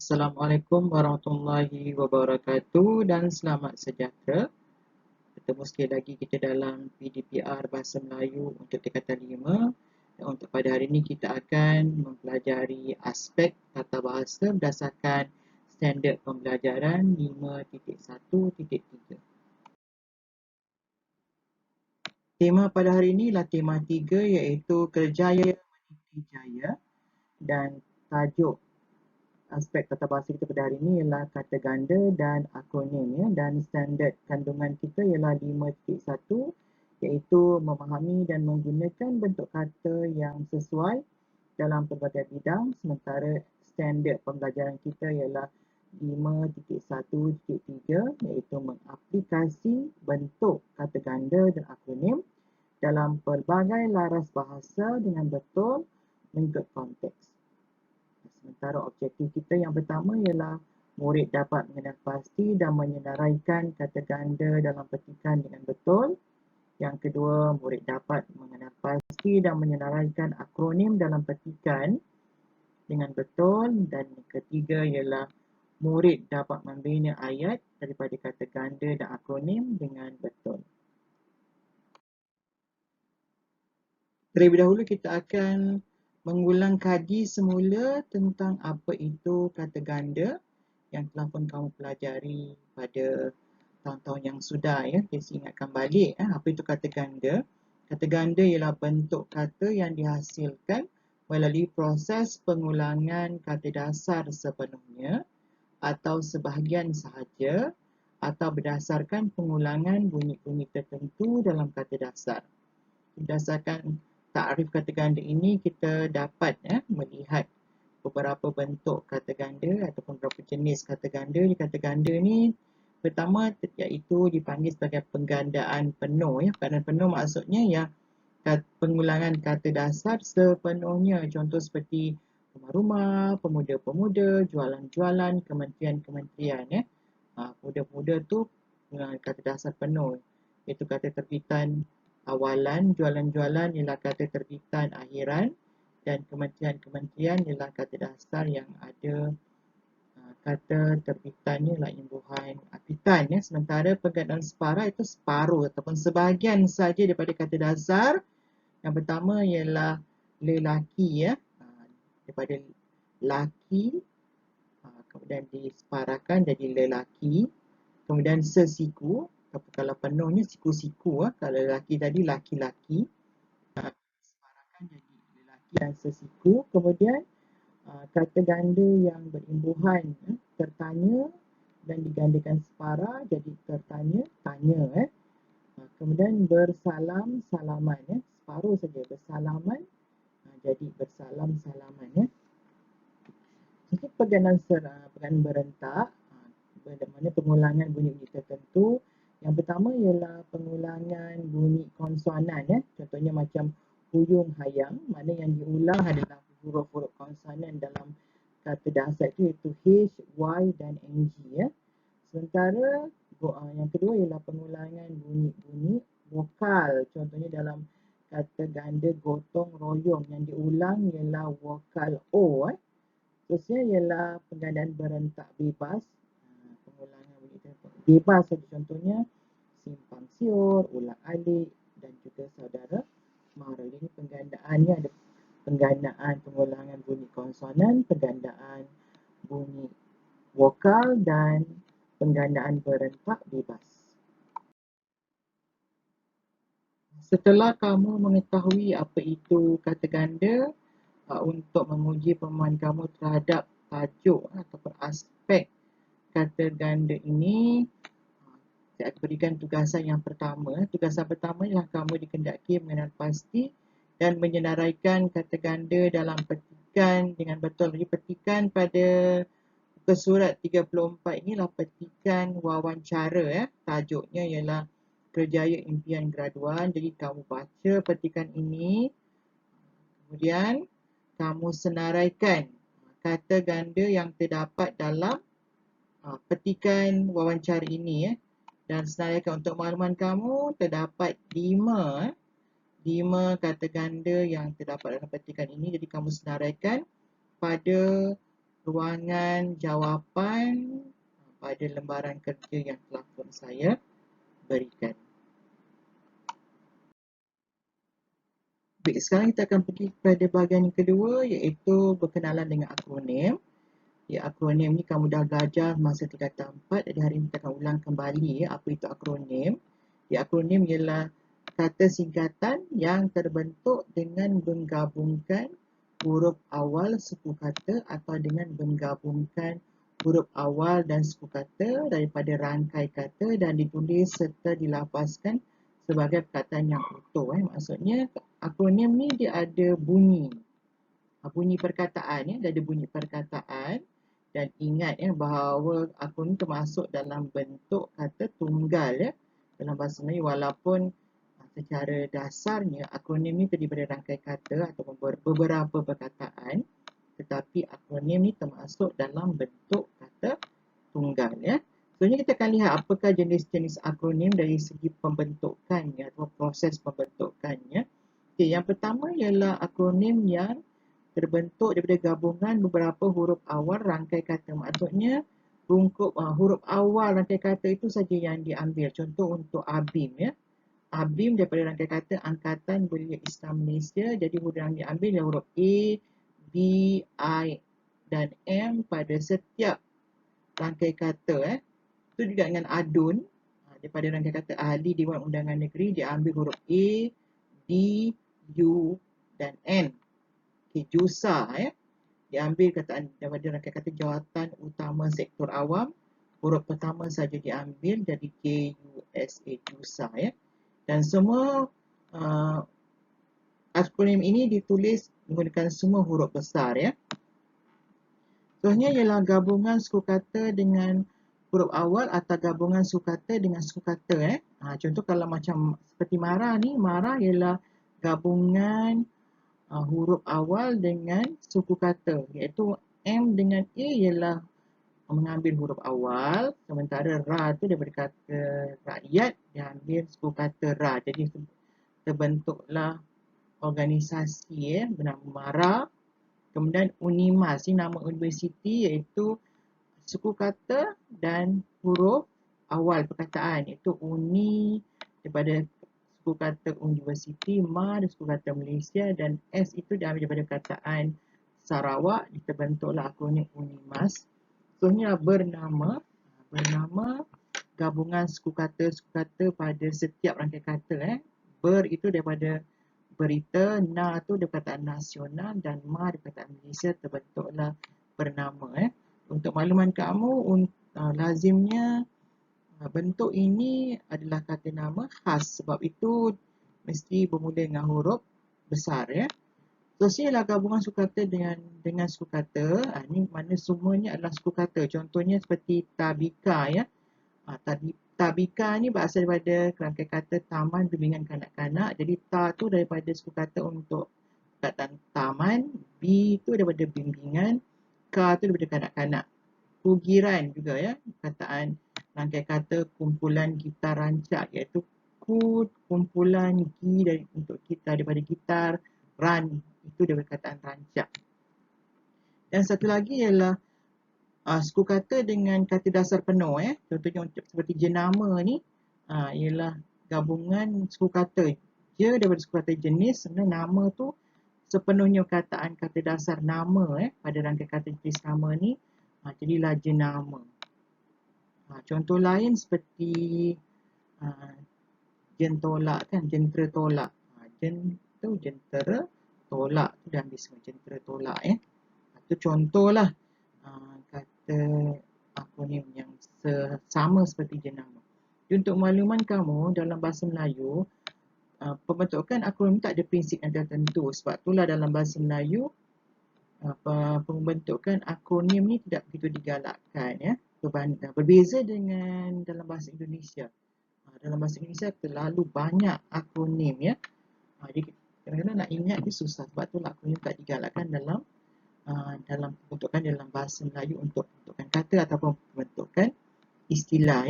Assalamualaikum warahmatullahi wabarakatuh dan selamat sejahtera. Bertemu sekali lagi kita dalam PDPR Bahasa Melayu untuk tingkatan 5. Dan untuk pada hari ini kita akan mempelajari aspek tata bahasa berdasarkan standard pembelajaran 5.1.3. Tema pada hari ini ialah tema 3 iaitu kerjaya meniti jaya, dan tajuk aspek tata bahasa kita pada hari ini ialah kata ganda dan akronim ya, dan standard kandungan kita ialah 5.1 iaitu memahami dan menggunakan bentuk kata yang sesuai dalam pelbagai bidang, sementara standard pembelajaran kita ialah 5.1.3 iaitu mengaplikasi bentuk kata ganda dan akronim dalam pelbagai laras bahasa dengan betul mengikut konteks. Sementara objektif kita yang pertama ialah murid dapat mengenal pasti dan menyenaraikan kata ganda dalam petikan dengan betul. Yang kedua, murid dapat mengenal pasti dan menyenaraikan akronim dalam petikan dengan betul. Dan yang ketiga ialah murid dapat membina ayat daripada kata ganda dan akronim dengan betul. Terlebih dahulu kita akan mengulang kaji semula tentang apa itu kata ganda yang telah pun kamu pelajari pada tahun-tahun yang sudah ya. Kita ingatkan balik apa itu kata ganda. Kata ganda ialah bentuk kata yang dihasilkan melalui proses pengulangan kata dasar sepenuhnya atau sebahagian sahaja atau berdasarkan pengulangan bunyi-bunyi tertentu dalam kata dasar. Berdasarkan takrif kata ganda ini, kita dapat melihat beberapa bentuk kata ganda ataupun beberapa jenis kata ganda. Kata ganda ni pertama iaitu dipanggil sebagai penggandaan penuh ya. Penggandaan penuh maksudnya yang pengulangan kata dasar sepenuhnya. Contoh seperti rumah-rumah, pemuda-pemuda, jualan-jualan, kementerian-kementerian ya. Pemuda-pemuda tu kata dasar penuh. Itu kata terbitan awalan, jualan-jualan ialah kata terbitan akhiran, dan kementerian-kementerian ialah kata dasar yang ada kata terbitannya ialah imbuhan apitan ya. Sementara penggandaan separa itu separuh ataupun sebahagian saja daripada kata dasar. Yang pertama ialah lelaki ya, daripada laki kemudian diseparakan jadi lelaki. Kemudian sesiku, kalau penuhnya siku-siku kalau lelaki tadi laki-laki, separakan jadi lelaki dan sesiku. Kemudian kata ganda yang berimbuhan tertanya dan digandakan separa jadi tertanya, tanya kemudian bersalam, salaman separuh saja bersalaman jadi bersalam, salaman Untuk penggandaan berentak, bagaimana pengulangan bunyi-bunyi tertentu. Yang pertama ialah pengulangan bunyi konsonan Contohnya macam huyung hayang, mana yang diulang adalah huruf-huruf konsonan dalam kata dasar itu iaitu H, Y dan NG Sementara yang kedua ialah pengulangan bunyi-bunyi vokal. Contohnya dalam kata ganda gotong royong, yang diulang ialah vokal O Terusnya ialah penggandaan berentak bebas. Pengulangan bunyi bebas contohnya simpang siur, ulang alik dan juga saudara mara. Ini penggandaannya ada penggandaan pengulangan bunyi konsonan, penggandaan bunyi vokal dan penggandaan berentak bebas. Setelah kamu mengetahui apa itu kata ganda, untuk menguji pemahaman kamu terhadap tajuk ataupun aspek kata ganda ini, saya akan berikan tugasan yang pertama. Tugasan pertama ialah kamu dikendaki mengenal pasti dan menyenaraikan kata ganda dalam petikan dengan betul. Jadi petikan pada muka surat 34 inilah petikan wawancara Tajuknya ialah Kerjaya Impian Graduan. Jadi kamu baca petikan ini, kemudian kamu senaraikan kata ganda yang terdapat dalam petikan wawancara ini dan senaraikan. Untuk makluman kamu, terdapat 5 kata ganda yang terdapat dalam petikan ini. Jadi kamu senaraikan pada ruangan jawapan pada lembaran kerja yang telah pun saya berikan. Baik, sekarang kita akan pergi kepada bahagian yang kedua, iaitu berkenalan dengan akronim. Ya, akronim ni kamu dah belajar masa tingkatan 4, jadi hari ini kita akan ulang kembali apa itu akronim. Ya, akronim ialah kata singkatan yang terbentuk dengan menggabungkan huruf awal suku kata atau dengan menggabungkan huruf awal dan suku kata daripada rangkai kata dan ditulis serta dilafazkan sebagai perkataan yang utuh. Maksudnya akronim ni dia ada bunyi. Bunyi perkataan, dia ada bunyi perkataan. Dan ingat bahawa akronim termasuk dalam bentuk kata tunggal dalam bahasa Melayu, walaupun secara dasarnya akronim ni terdiri daripada rangkai kata ataupun beberapa perkataan, tetapi akronim ni termasuk dalam bentuk kata tunggal. Sebenarnya kita akan lihat apakah jenis-jenis akronim dari segi pembentukannya atau proses pembentukannya. Okay, yang pertama ialah akronim yang terbentuk daripada gabungan beberapa huruf awal rangkai kata. Maksudnya rungkup huruf awal rangkai kata itu saja yang diambil. Contoh untuk ABIM. ABIM daripada rangkai kata Angkatan Belia Islam Malaysia. Jadi huruf yang diambil ialah huruf A, B, I dan M pada setiap rangkai kata. Itu juga dengan ADUN. Daripada rangkai kata Ahli Dewan Undangan Negeri, dia ambil huruf A, D, U dan N. Okay, JUSA. Diambil kataan daripada rangkai kata Jawatan Utama Sektor Awam. Huruf pertama saja diambil, jadi KUSA, JUSA. Dan semua akronim ini ditulis menggunakan semua huruf besar. Contohnya ialah gabungan suku kata dengan huruf awal atau gabungan suku kata dengan suku kata. Contoh kalau macam seperti marah ni, marah ialah gabungan huruf awal dengan suku kata, iaitu M dengan A ialah mengambil huruf awal, sementara Ra tu daripada kata rakyat diambil suku kata Ra. Jadi terbentuklah organisasi bernama MARA. Kemudian UNIMAS ni nama universiti, iaitu suku kata dan huruf awal perkataan, iaitu UNI daripada suku kata universiti, MA dari suku kata Malaysia dan S itu diambil daripada perkataan Sarawak, terbentuklah akronim UNIMAS. Contohnya bernama gabungan suku kata pada setiap rangkai kata. Ber itu daripada berita, na tu daripada perkataan nasional dan ma daripada perkataan Malaysia, terbentuklah bernama. Untuk makluman kamu, lazimnya bentuk ini adalah kata nama khas, sebab itu mesti bermula dengan huruf besar. Seterusnya ialah gabungan suku kata dengan suku kata. Ini mana semuanya adalah suku kata. Contohnya seperti tabika. Tabika ni berasal daripada rangkai kata Taman Bimbingan Kanak-kanak. Jadi ta tu daripada suku kata untuk perkataan taman, b tu daripada bimbingan, k tu daripada kanak-kanak. Kugiran juga perkataan rangkai kata kumpulan gitar rancak, iaitu ku kumpulan gi untuk gitar daripada gitar, ran itu daripada perkataan rancak. Dan satu lagi ialah suku kata dengan kata dasar penuh. Contohnya seperti jenama ni ialah gabungan suku kata je daripada suku kata jenis, sebenarnya nama tu sepenuhnya perkataan kata dasar nama pada rangkai kata jenis nama ni, jadilah jenama. Contoh lain seperti jentolak jentera tolak. Jentera tolak tu dah ambil semua jentera tolak. Itu contohlah kata akronim yang sama seperti jenama. Untuk makluman kamu, dalam bahasa Melayu, pembentukan akronim tak ada prinsip yang tertentu. Sebab itulah dalam bahasa Melayu, pembentukan akronim ni tidak begitu digalakkan. Berbeza dengan dalam bahasa Indonesia. Dalam bahasa Indonesia terlalu banyak akronim. Jadi kadang-kadang nak ingat dia susah. Sebab itulah akronim tak digalakkan dalam pembentukan dalam bahasa Melayu untuk pembentukan kata ataupun pembentukan istilah.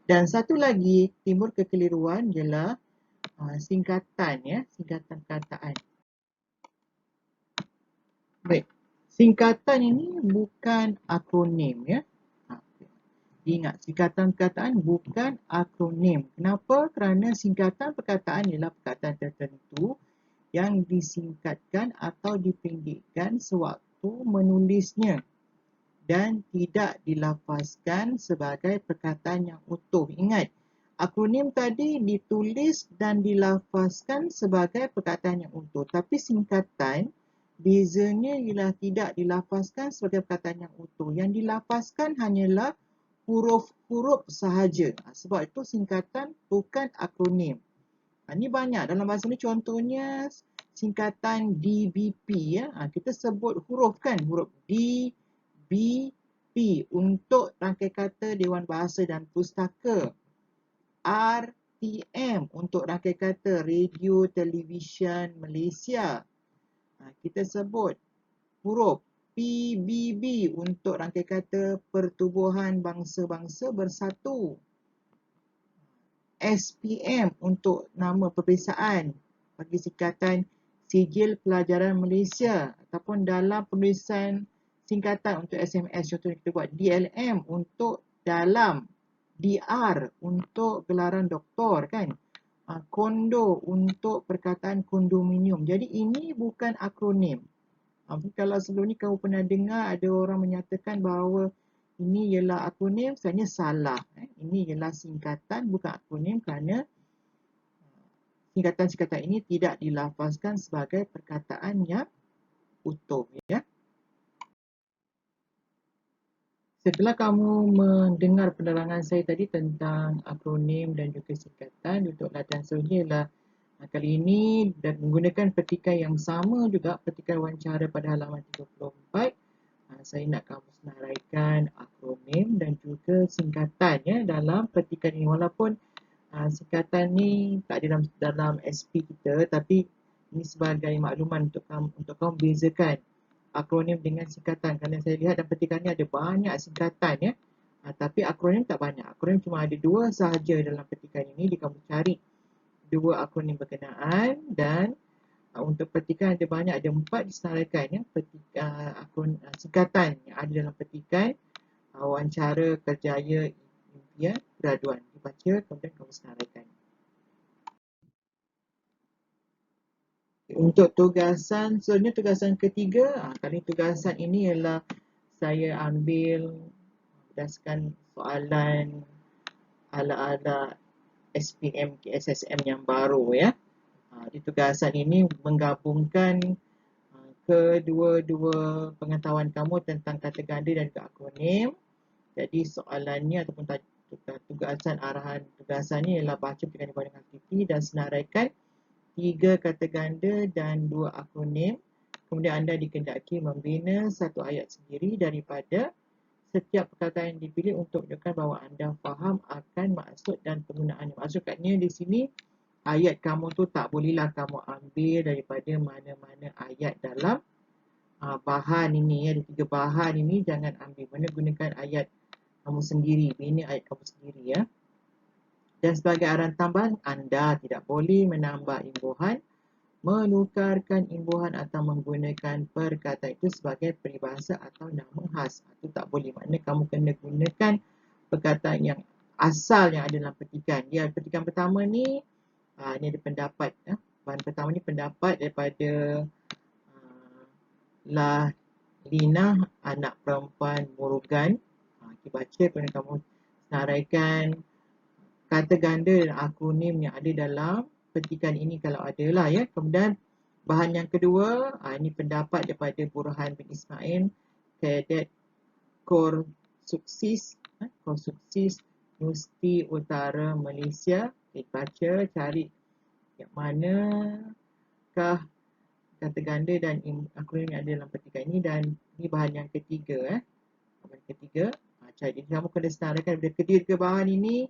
Dan satu lagi timbul kekeliruan ialah singkatan. Singkatan perkataan. Baik, Singkatan ini bukan akronim ya. Ha, ingat, singkatan perkataan bukan akronim. Kenapa? Kerana singkatan perkataan ialah perkataan tertentu yang disingkatkan atau dipendekkan sewaktu menulisnya dan tidak dilafazkan sebagai perkataan yang utuh. Ingat, akronim tadi ditulis dan dilafazkan sebagai perkataan yang utuh. Tapi singkatan, bezanya ialah tidak dilafazkan sebagai perkataan yang utuh. Yang dilafazkan hanyalah huruf-huruf sahaja. Sebab itu singkatan bukan akronim. Ini banyak dalam bahasa ni, contohnya singkatan DBP ya. Kita sebut huruf kan, huruf D, B, P untuk rangkai kata Dewan Bahasa dan Pustaka. RTM untuk rangkai kata Radio Televisyen Malaysia. Kita sebut huruf PBB untuk rangkai kata Pertubuhan Bangsa-Bangsa Bersatu. SPM untuk nama perpisahan bagi singkatan Sijil Pelajaran Malaysia, ataupun dalam penulisan singkatan untuk SMS, contohnya kita buat DLM untuk dalam, DR untuk gelaran doktor kan, kondo untuk perkataan kondominium. Jadi ini bukan akronim. Kalau sebelum ni kamu pernah dengar ada orang menyatakan bahawa ini ialah akronim, sebenarnya salah. Ini ialah singkatan bukan akronim kerana singkatan-singkatan ini tidak dilafazkan sebagai perkataan yang utuh. Ya. Setelah kamu mendengar penerangan saya tadi tentang akronim dan juga singkatan, untuk latihan seterusnya ialah kali ini dan menggunakan petikan yang sama juga, petikan wawancara pada halaman 34. Saya nak kamu senaraikan akronim dan juga singkatan ya dalam petikan ini. Walaupun singkatan ni tak ada dalam SP kita, tapi ini sebagai makluman untuk kamu bezakan akronim dengan singkatan. Kerana saya lihat dalam petikan ni ada banyak singkatan ya. Tapi akronim tak banyak. Akronim cuma ada 2 sahaja dalam petikan ini. Kamu cari 2 akronim berkenaan, dan untuk petikan ada banyak, ada 4 disenaraikan ya, singkatan yang ada dalam petikan wawancara kerjaya impian graduan. Dibaca kemudian kamu senaraikan. Untuk tugasan, sebenarnya tugasan ketiga, kali tugasan ini ialah saya ambil berdasarkan soalan ala-ala SPM KSSM yang baru ya. Di tugasan ini menggabungkan kedua-dua pengetahuan kamu tentang kata ganda dan juga akronim. Jadi soalannya ataupun tugasan, arahan tugasan ni ialah baca petikan di dengan teliti dan senaraikan 3 kata ganda dan 2 akronim. Kemudian anda dikendaki membina satu ayat sendiri daripada setiap perkataan yang dipilih untuk menunjukkan bahawa anda faham akan maksud dan penggunaannya. Maksud katanya di sini, ayat kamu tu tak bolehlah kamu ambil daripada mana-mana ayat dalam bahan ini ya. Ada 3 bahan ini jangan ambil. Mana gunakan ayat kamu sendiri, bina ayat kamu sendiri ya. Dan sebagai arahan tambahan, anda tidak boleh menambah imbuhan, menukarkan imbuhan atau menggunakan perkataan itu sebagai peribahasa atau nama khas. Itu tak boleh. Maknanya kamu kena gunakan perkataan yang asal yang ada dalam petikan. Dia petikan pertama ni, ni ada pendapat ya. Bahan pertama ni pendapat daripada Lina, anak perempuan Murugan. Kita baca, kemudian kamu senaraikan kata ganda dan akronim yang ada dalam petikan ini kalau ada lah ya. Kemudian bahan yang kedua, ini pendapat daripada Burhan bin Ismail, Kadet Kor Suksis Musti Utara Malaysia. Kita baca, cari yang manakah kata ganda dan akronim yang ada dalam petikan ini, dan ini bahan yang ketiga bahan ketiga. Jadi kamu kena senaraikan daripada ketiga bahan ini,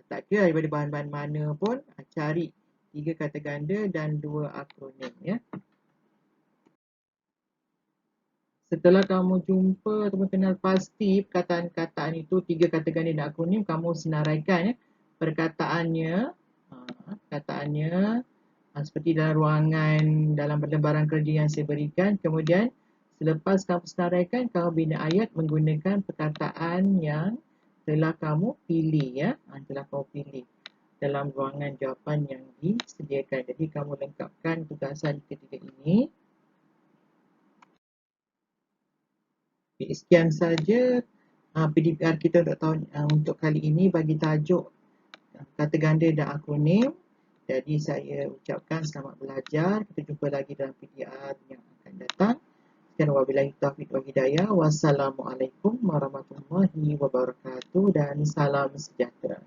tak kira daripada bahan-bahan mana pun, cari 3 kata ganda dan 2 akronim ya. Setelah kamu jumpa ataupun kenal pasti perkataan-perkataan itu, 3 kata ganda dan akronim, kamu senaraikan ya perkataannya, seperti dalam ruangan, dalam lembaran kerja yang saya berikan. Kemudian Selepas kamu senaraikan, kamu bina ayat menggunakan perkataan yang telah kamu pilih ya. Telah kamu pilih dalam ruangan jawapan yang disediakan. Jadi kamu lengkapkan tugasan ketiga ini. Okay, sekian saja PDPR kita untuk tahun untuk kali ini bagi tajuk kata ganda dan akronim. Jadi saya ucapkan selamat belajar. Kita jumpa lagi dalam PDR yang akan datang. Dan wabillahi taufiq wal hidayah. Wassalamualaikum warahmatullahi wabarakatuh dan salam sejahtera.